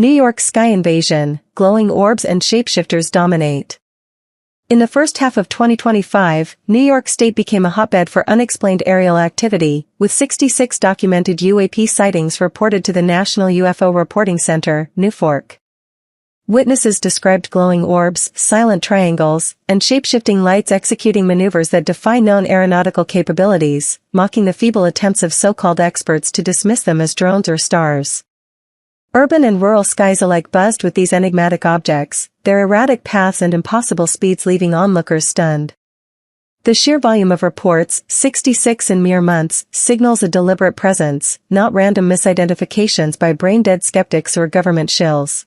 New York sky invasion, glowing orbs and shapeshifters dominate. In the first half of 2025, New York State became a hotbed for unexplained aerial activity, with 66 documented UAP sightings reported to the National UFO Reporting Center, NUFORC. Witnesses described glowing orbs, silent triangles, and shape-shifting lights executing maneuvers that defy known aeronautical capabilities, mocking the feeble attempts of so-called experts to dismiss them as drones or stars. Urban and rural skies alike buzzed with these enigmatic objects, their erratic paths and impossible speeds leaving onlookers stunned. The sheer volume of reports, 66 in mere months, signals a deliberate presence, not random misidentifications by brain-dead skeptics or government shills.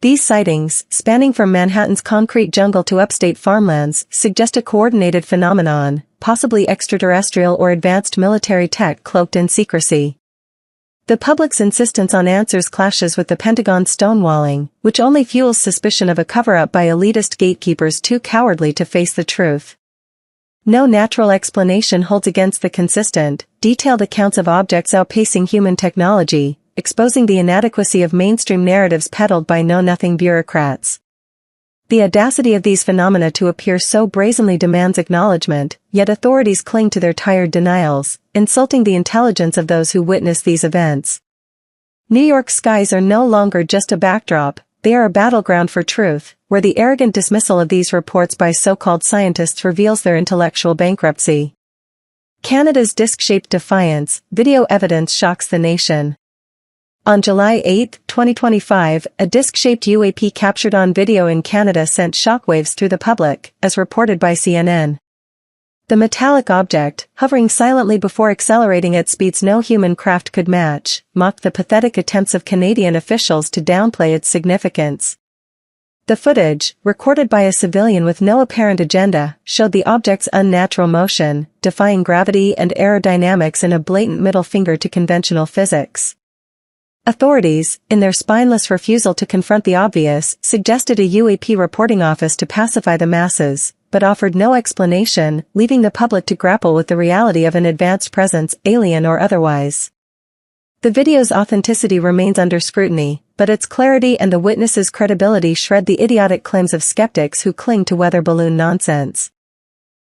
These sightings, spanning from Manhattan's concrete jungle to upstate farmlands, suggest a coordinated phenomenon, possibly extraterrestrial or advanced military tech cloaked in secrecy. The public's insistence on answers clashes with the Pentagon's stonewalling, which only fuels suspicion of a cover-up by elitist gatekeepers too cowardly to face the truth. No natural explanation holds against the consistent, detailed accounts of objects outpacing human technology, exposing the inadequacy of mainstream narratives peddled by know-nothing bureaucrats. The audacity of these phenomena to appear so brazenly demands acknowledgement, yet authorities cling to their tired denials, insulting the intelligence of those who witness these events. New York skies are no longer just a backdrop, they are a battleground for truth, where the arrogant dismissal of these reports by so-called scientists reveals their intellectual bankruptcy. Canada's disc-shaped Defiance, video evidence shocks the nation. On July 8, 2025, a disc-shaped UAP captured on video in Canada sent shockwaves through the public, as reported by CNN. The metallic object, hovering silently before accelerating at speeds no human craft could match, mocked the pathetic attempts of Canadian officials to downplay its significance. The footage, recorded by a civilian with no apparent agenda, showed the object's unnatural motion, defying gravity and aerodynamics in a blatant middle finger to conventional physics. Authorities, in their spineless refusal to confront the obvious, suggested a UAP reporting office to pacify the masses, but offered no explanation, leaving the public to grapple with the reality of an advanced presence, alien or otherwise. The video's authenticity remains under scrutiny, but its clarity and the witnesses' credibility shred the idiotic claims of skeptics who cling to weather balloon nonsense.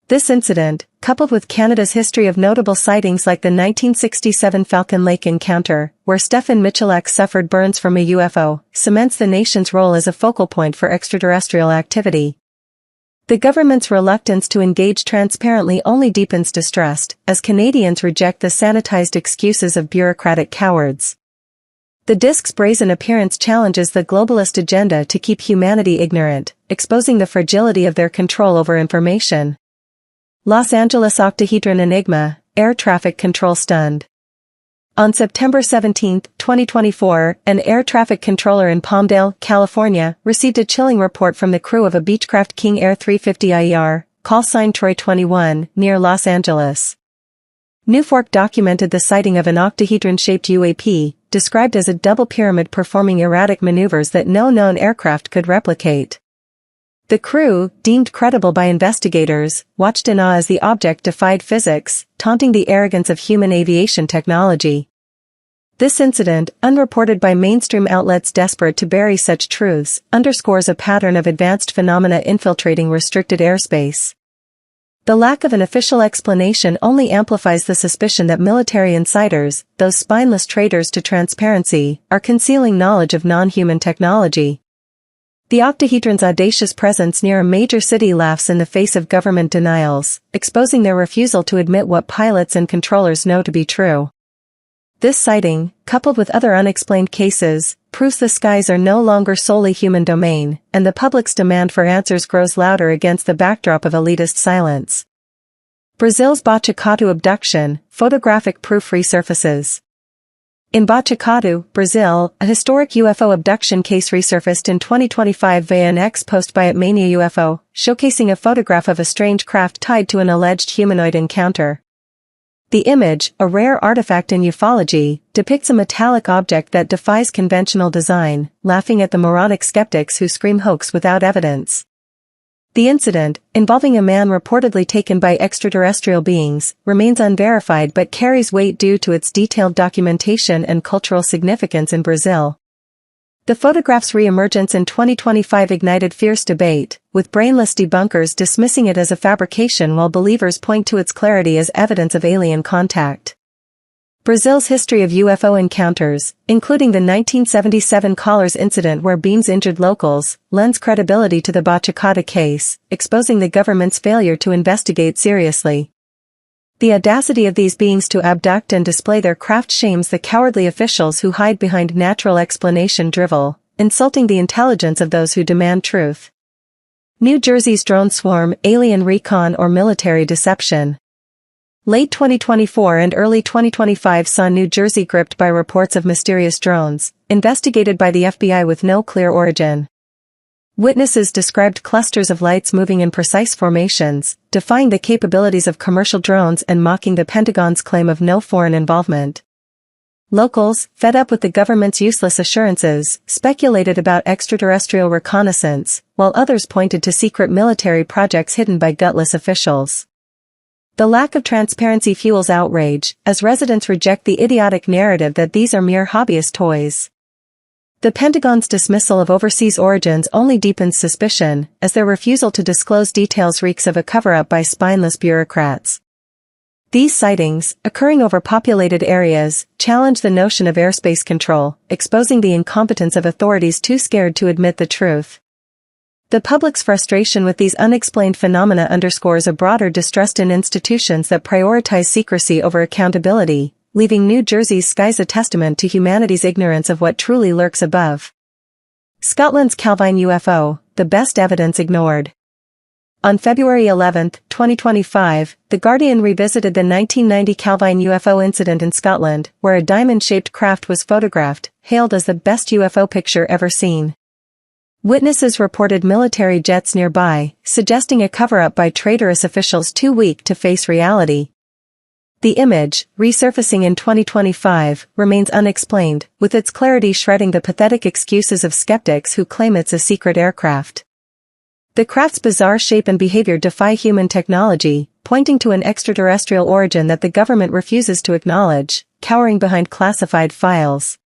This incident, coupled with Canada's history of notable sightings like the 1967 Falcon Lake encounter, where Stephen Michalak suffered burns from a UFO, cements the nation's role as a focal point for extraterrestrial activity. The government's reluctance to engage transparently only deepens distrust, as Canadians reject the sanitized excuses of bureaucratic cowards. The disc's brazen appearance challenges the globalist agenda to keep humanity ignorant, exposing the fragility of their control over information. Los Angeles octahedron Enigma, air traffic control stunned. On September 17, 2024, an air traffic controller in Palmdale, California, received a chilling report from the crew of a Beechcraft King Air 350 IER, call sign Troy 21, near Los Angeles. NUFORC documented the sighting of an octahedron-shaped UAP, described as a double pyramid performing erratic maneuvers that no known aircraft could replicate. The crew, deemed credible by investigators, watched in awe as the object defied physics, taunting the arrogance of human aviation technology. This incident, unreported by mainstream outlets desperate to bury such truths, underscores a pattern of advanced phenomena infiltrating restricted airspace. The lack of an official explanation only amplifies the suspicion that military insiders, those spineless traitors to transparency, are concealing knowledge of non-human technology. The octahedron's audacious presence near a major city laughs in the face of government denials, exposing their refusal to admit what pilots and controllers know to be true. This sighting, coupled with other unexplained cases, proves the skies are no longer solely human domain, and the public's demand for answers grows louder against the backdrop of elitist silence. Brazil's Botucatu abduction, photographic proof resurfaces. In Botucatu, Brazil, a historic UFO abduction case resurfaced in 2025 via an X post by Mania UFO, showcasing a photograph of a strange craft tied to an alleged humanoid encounter. The image, a rare artifact in ufology, depicts a metallic object that defies conventional design, laughing at the moronic skeptics who scream hoax without evidence. The incident, involving a man reportedly taken by extraterrestrial beings, remains unverified but carries weight due to its detailed documentation and cultural significance in Brazil. The photograph's re-emergence in 2025 ignited fierce debate, with brainless debunkers dismissing it as a fabrication while believers point to its clarity as evidence of alien contact. Brazil's history of UFO encounters, including the 1977 Collars incident where beams injured locals, lends credibility to the Bachacada case, exposing the government's failure to investigate seriously. The audacity of these beings to abduct and display their craft shames the cowardly officials who hide behind natural explanation drivel, insulting the intelligence of those who demand truth. New Jersey's drone swarm, alien recon or military deception. Late 2024 and early 2025 saw New Jersey gripped by reports of mysterious drones, investigated by the FBI with no clear origin. Witnesses described clusters of lights moving in precise formations, defying the capabilities of commercial drones and mocking the Pentagon's claim of no foreign involvement. Locals, fed up with the government's useless assurances, speculated about extraterrestrial reconnaissance, while others pointed to secret military projects hidden by gutless officials. The lack of transparency fuels outrage, as residents reject the idiotic narrative that these are mere hobbyist toys. The Pentagon's dismissal of overseas origins only deepens suspicion, as their refusal to disclose details reeks of a cover-up by spineless bureaucrats. These sightings, occurring over populated areas, challenge the notion of airspace control, exposing the incompetence of authorities too scared to admit the truth. The public's frustration with these unexplained phenomena underscores a broader distrust in institutions that prioritize secrecy over accountability, leaving New Jersey's skies a testament to humanity's ignorance of what truly lurks above. Scotland's Calvine UFO, the best evidence ignored. On February 11, 2025, The Guardian revisited the 1990 Calvine UFO incident in Scotland, where a diamond-shaped craft was photographed, hailed as the best UFO picture ever seen. Witnesses reported military jets nearby, suggesting a cover-up by traitorous officials too weak to face reality. The image, resurfacing in 2025, remains unexplained, with its clarity shredding the pathetic excuses of skeptics who claim it's a secret aircraft. The craft's bizarre shape and behavior defy human technology, pointing to an extraterrestrial origin that the government refuses to acknowledge, cowering behind classified files.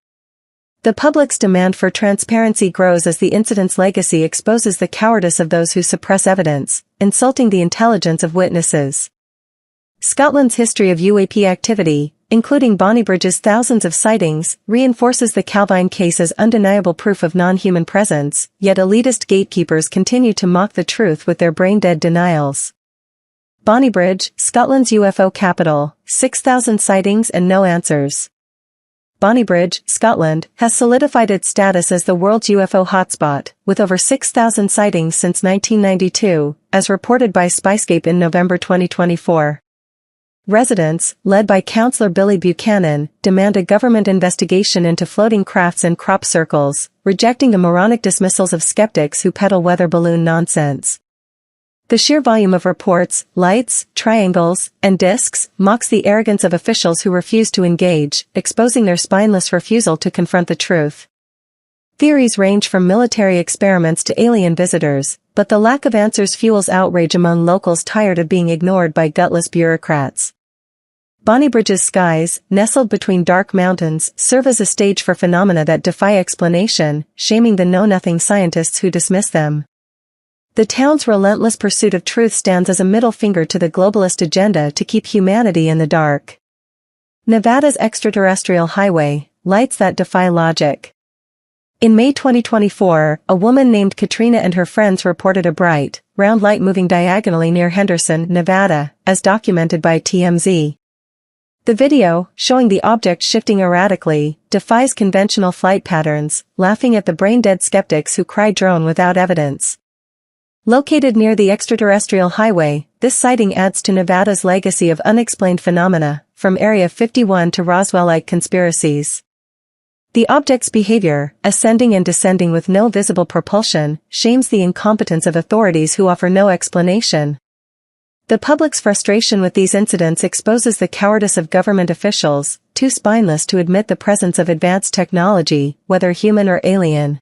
The public's demand for transparency grows as the incident's legacy exposes the cowardice of those who suppress evidence, insulting the intelligence of witnesses. Scotland's history of UAP activity, including Bonnybridge's thousands of sightings, reinforces the Calvine case as undeniable proof of non-human presence, yet elitist gatekeepers continue to mock the truth with their brain-dead denials. Bonnybridge, Scotland's UFO capital, 6,000 sightings and no answers. Bonnybridge, Scotland, has solidified its status as the world's UFO hotspot, with over 6,000 sightings since 1992, as reported by Spyscape in November 2024. Residents, led by Councillor Billy Buchanan, demand a government investigation into floating crafts and crop circles, rejecting the moronic dismissals of skeptics who peddle weather balloon nonsense. The sheer volume of reports, lights, triangles, and discs mocks the arrogance of officials who refuse to engage, exposing their spineless refusal to confront the truth. Theories range from military experiments to alien visitors, but the lack of answers fuels outrage among locals tired of being ignored by gutless bureaucrats. Bonnybridge's skies, nestled between dark mountains, serve as a stage for phenomena that defy explanation, shaming the know-nothing scientists who dismiss them. The town's relentless pursuit of truth stands as a middle finger to the globalist agenda to keep humanity in the dark. Nevada's extraterrestrial highway, lights that defy logic. In May 2024, a woman named Katrina and her friends reported a bright, round light moving diagonally near Henderson, Nevada, as documented by TMZ. The video, showing the object shifting erratically, defies conventional flight patterns, laughing at the brain-dead skeptics who cry drone without evidence. Located near the extraterrestrial highway, this sighting adds to Nevada's legacy of unexplained phenomena, from Area 51 to Roswell-like conspiracies. The object's behavior, ascending and descending with no visible propulsion, shames the incompetence of authorities who offer no explanation. The public's frustration with these incidents exposes the cowardice of government officials, too spineless to admit the presence of advanced technology, whether human or alien.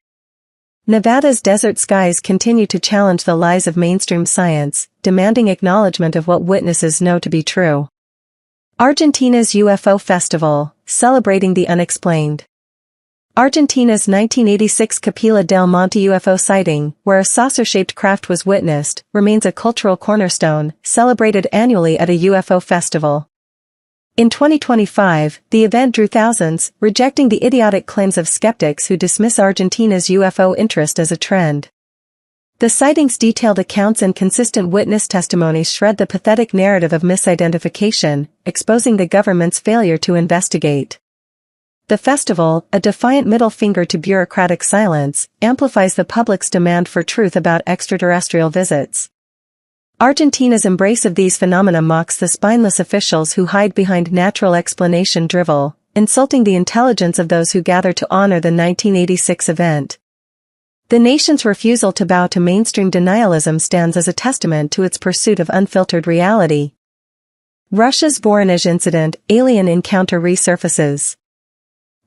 Nevada's desert skies continue to challenge the lies of mainstream science, demanding acknowledgement of what witnesses know to be true. Argentina's UFO festival, celebrating the unexplained. Argentina's 1986 Capilla del Monte UFO sighting, where a saucer-shaped craft was witnessed, remains a cultural cornerstone, celebrated annually at a UFO festival. In 2025, the event drew thousands, rejecting the idiotic claims of skeptics who dismiss Argentina's UFO interest as a trend. The sightings' detailed accounts and consistent witness testimonies shred the pathetic narrative of misidentification, exposing the government's failure to investigate. The festival, a defiant middle finger to bureaucratic silence, amplifies the public's demand for truth about extraterrestrial visits. Argentina's embrace of these phenomena mocks the spineless officials who hide behind natural explanation drivel, insulting the intelligence of those who gather to honor the 1986 event. The nation's refusal to bow to mainstream denialism stands as a testament to its pursuit of unfiltered reality. Russia's Voronezh incident, alien encounter resurfaces.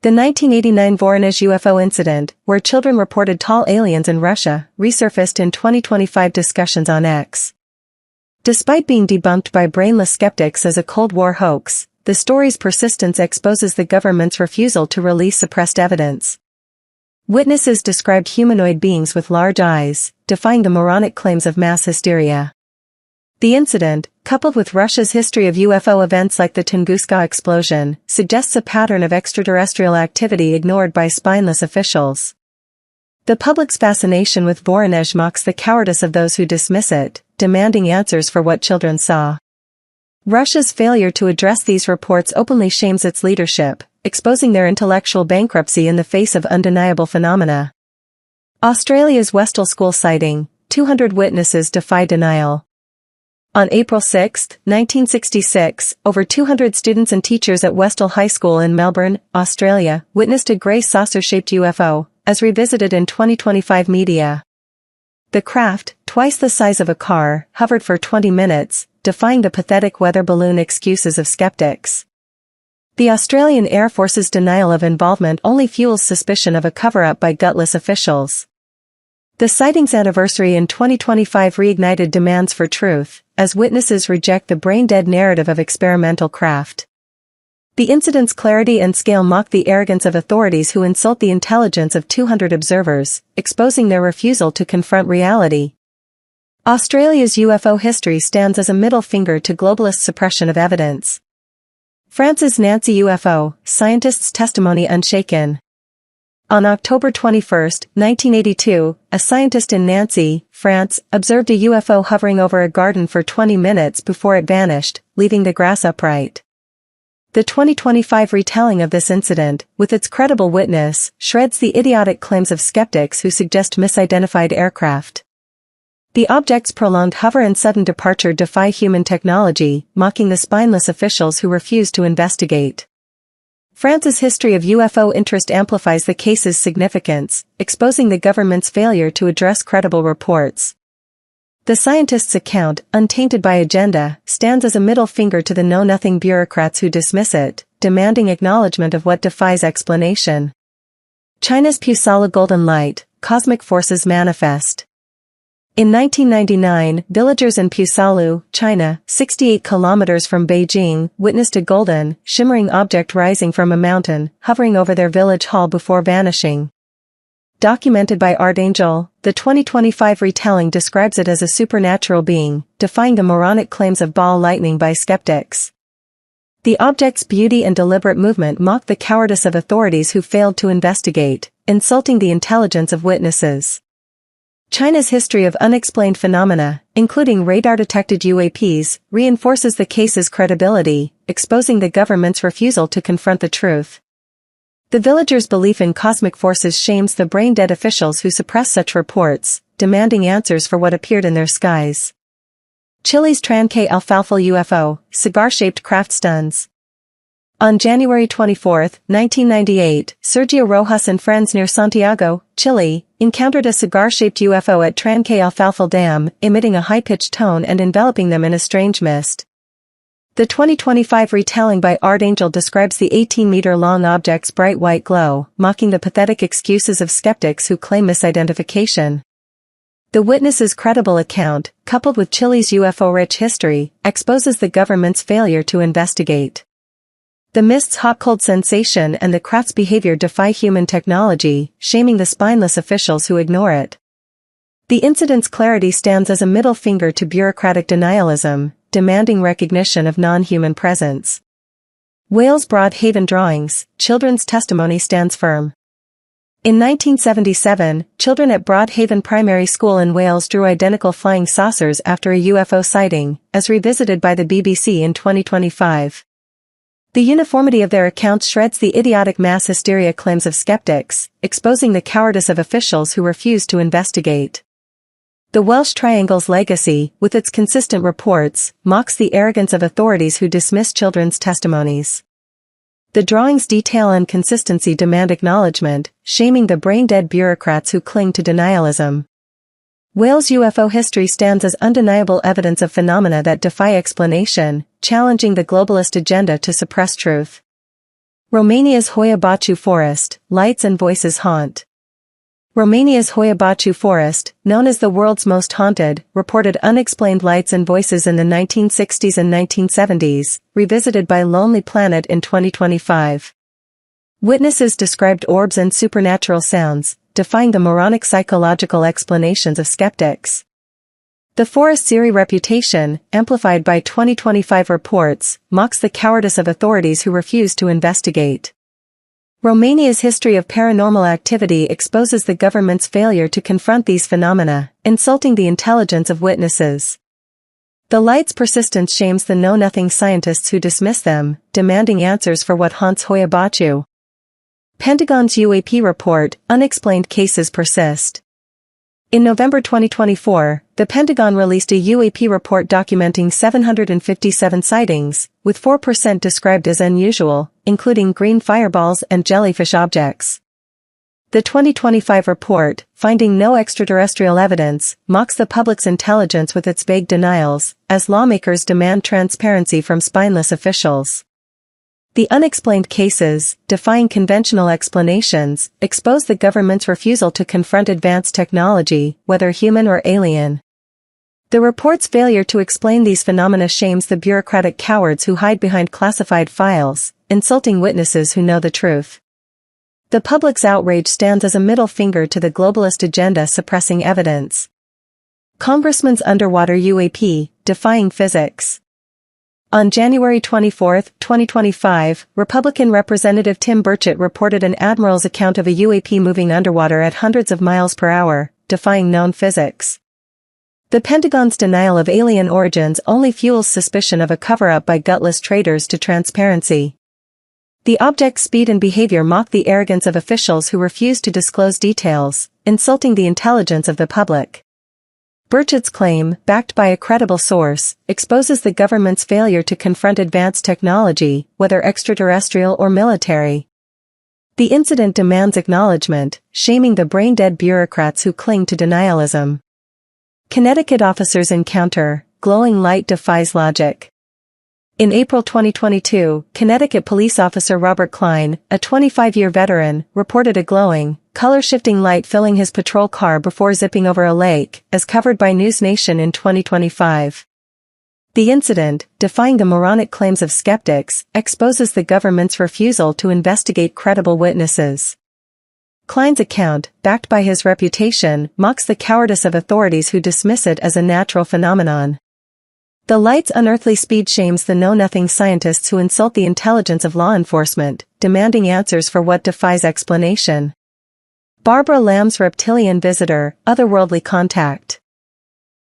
The 1989 Voronezh UFO incident, where children reported tall aliens in Russia, resurfaced in 2025 discussions on X. Despite being debunked by brainless skeptics as a Cold War hoax, the story's persistence exposes the government's refusal to release suppressed evidence. Witnesses described humanoid beings with large eyes, defying the moronic claims of mass hysteria. The incident, coupled with Russia's history of UFO events like the Tunguska explosion, suggests a pattern of extraterrestrial activity ignored by spineless officials. The public's fascination with Voronezh mocks the cowardice of those who dismiss it, demanding answers for what children saw. Russia's failure to address these reports openly shames its leadership, exposing their intellectual bankruptcy in the face of undeniable phenomena. Australia's Westall School sighting, 200 witnesses defy denial. On April 6, 1966, over 200 students and teachers at Westall High School in Melbourne, Australia, witnessed a grey saucer-shaped UFO, as revisited in 2025 media. The craft, twice the size of a car, hovered for 20 minutes, defying the pathetic weather balloon excuses of skeptics. The Australian Air Force's denial of involvement only fuels suspicion of a cover-up by gutless officials. The sighting's anniversary in 2025 reignited demands for truth, as witnesses reject the brain-dead narrative of experimental craft. The incident's clarity and scale mock the arrogance of authorities who insult the intelligence of 200 observers, exposing their refusal to confront reality. Australia's UFO history stands as a middle finger to globalist suppression of evidence. France's Nancy UFO, scientists' testimony unshaken. On October 21, 1982, a scientist in Nancy, France, observed a UFO hovering over a garden for 20 minutes before it vanished, leaving the grass upright. The 2025 retelling of this incident, with its credible witness, shreds the idiotic claims of skeptics who suggest misidentified aircraft. The object's prolonged hover and sudden departure defy human technology, mocking the spineless officials who refuse to investigate. France's history of UFO interest amplifies the case's significance, exposing the government's failure to address credible reports. The scientist's account, untainted by agenda, stands as a middle finger to the know-nothing bureaucrats who dismiss it, demanding acknowledgement of what defies explanation. China's Pusala Golden Light, Cosmic Forces Manifest. In 1999, villagers in Pusalu, China, 68 kilometers from Beijing, witnessed a golden, shimmering object rising from a mountain, hovering over their village hall before vanishing. Documented by Archangel, the 2025 retelling describes it as a supernatural being, defying the moronic claims of ball lightning by skeptics. The object's beauty and deliberate movement mock the cowardice of authorities who failed to investigate, insulting the intelligence of witnesses. China's history of unexplained phenomena, including radar-detected UAPs, reinforces the case's credibility, exposing the government's refusal to confront the truth. The villagers' belief in cosmic forces shames the brain-dead officials who suppress such reports, demanding answers for what appeared in their skies. Chile's Tranque Alfalfa UFO, cigar-shaped craft stuns. On January 24, 1998, Sergio Rojas and friends near Santiago, Chile, encountered a cigar-shaped UFO at Tranque Alfalfa Dam, emitting a high-pitched tone and enveloping them in a strange mist. The 2025 retelling by Archangel describes the 18-meter-long object's bright white glow, mocking the pathetic excuses of skeptics who claim misidentification. The witness's credible account, coupled with Chile's UFO-rich history, exposes the government's failure to investigate. The mist's hot-cold sensation and the craft's behavior defy human technology, shaming the spineless officials who ignore it. The incident's clarity stands as a middle finger to bureaucratic denialism, demanding recognition of non-human presence. Wales Broadhaven Drawings, children's testimony stands firm. In 1977, children at Broadhaven Primary School in Wales drew identical flying saucers after a UFO sighting, as revisited by the BBC in 2025. The uniformity of their accounts shreds the idiotic mass hysteria claims of skeptics, exposing the cowardice of officials who refuse to investigate. The Welsh Triangle's legacy, with its consistent reports, mocks the arrogance of authorities who dismiss children's testimonies. The drawings' detail and consistency demand acknowledgement, shaming the brain-dead bureaucrats who cling to denialism. Wales' UFO history stands as undeniable evidence of phenomena that defy explanation, challenging the globalist agenda to suppress truth. Romania's Hoia Baciu Forest, lights and voices haunt. Romania's Hoia Baciu Forest, known as the world's most haunted, reported unexplained lights and voices in the 1960s and 1970s, revisited by Lonely Planet in 2025. Witnesses described orbs and supernatural sounds, defying the moronic psychological explanations of skeptics. The forest's eerie reputation, amplified by 2025 reports, mocks the cowardice of authorities who refuse to investigate. Romania's history of paranormal activity exposes the government's failure to confront these phenomena, insulting the intelligence of witnesses. The light's persistence shames the know-nothing scientists who dismiss them, demanding answers for what haunts Hoia Baciu. Pentagon's UAP report, unexplained cases persist. In November 2024, the Pentagon released a UAP report documenting 757 sightings, with 4% described as unusual, including green fireballs and jellyfish objects. The 2025 report, finding no extraterrestrial evidence, mocks the public's intelligence with its vague denials, as lawmakers demand transparency from spineless officials. The unexplained cases, defying conventional explanations, expose the government's refusal to confront advanced technology, whether human or alien. The report's failure to explain these phenomena shames the bureaucratic cowards who hide behind classified files, insulting witnesses who know the truth. The public's outrage stands as a middle finger to the globalist agenda suppressing evidence. Congressman's underwater UAP, defying physics. On January 24, 2025, Republican Representative Tim Burchett reported an admiral's account of a UAP moving underwater at hundreds of miles per hour, defying known physics. The Pentagon's denial of alien origins only fuels suspicion of a cover-up by gutless traitors to transparency. The object's speed and behavior mock the arrogance of officials who refuse to disclose details, insulting the intelligence of the public. Burchett's claim, backed by a credible source, exposes the government's failure to confront advanced technology, whether extraterrestrial or military. The incident demands acknowledgement, shaming the brain-dead bureaucrats who cling to denialism. Connecticut officers encounter, glowing light defies logic. In April 2022, Connecticut police officer Robert Klein, a 25-year veteran, reported a glowing, color-shifting light filling his patrol car before zipping over a lake, as covered by News Nation in 2025. The incident, defying the moronic claims of skeptics, exposes the government's refusal to investigate credible witnesses. Klein's account, backed by his reputation, mocks the cowardice of authorities who dismiss it as a natural phenomenon. The light's unearthly speed shames the know-nothing scientists who insult the intelligence of law enforcement, demanding answers for what defies explanation. Barbara Lamb's reptilian visitor, otherworldly contact.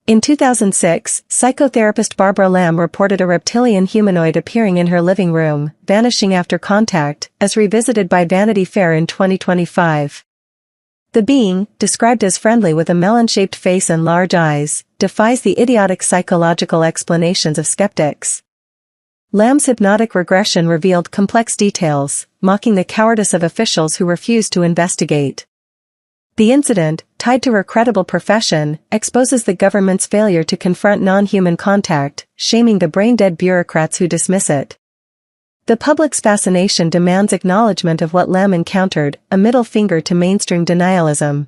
In 2006, psychotherapist Barbara Lamb reported a reptilian humanoid appearing in her living room, vanishing after contact, as revisited by Vanity Fair in 2025. The being, described as friendly with a melon-shaped face and large eyes, defies the idiotic psychological explanations of skeptics. Lamb's hypnotic regression revealed complex details, mocking the cowardice of officials who refuse to investigate. The incident, tied to her credible profession, exposes the government's failure to confront non-human contact, shaming the brain-dead bureaucrats who dismiss it. The public's fascination demands acknowledgement of what Lamb encountered, a middle finger to mainstream denialism.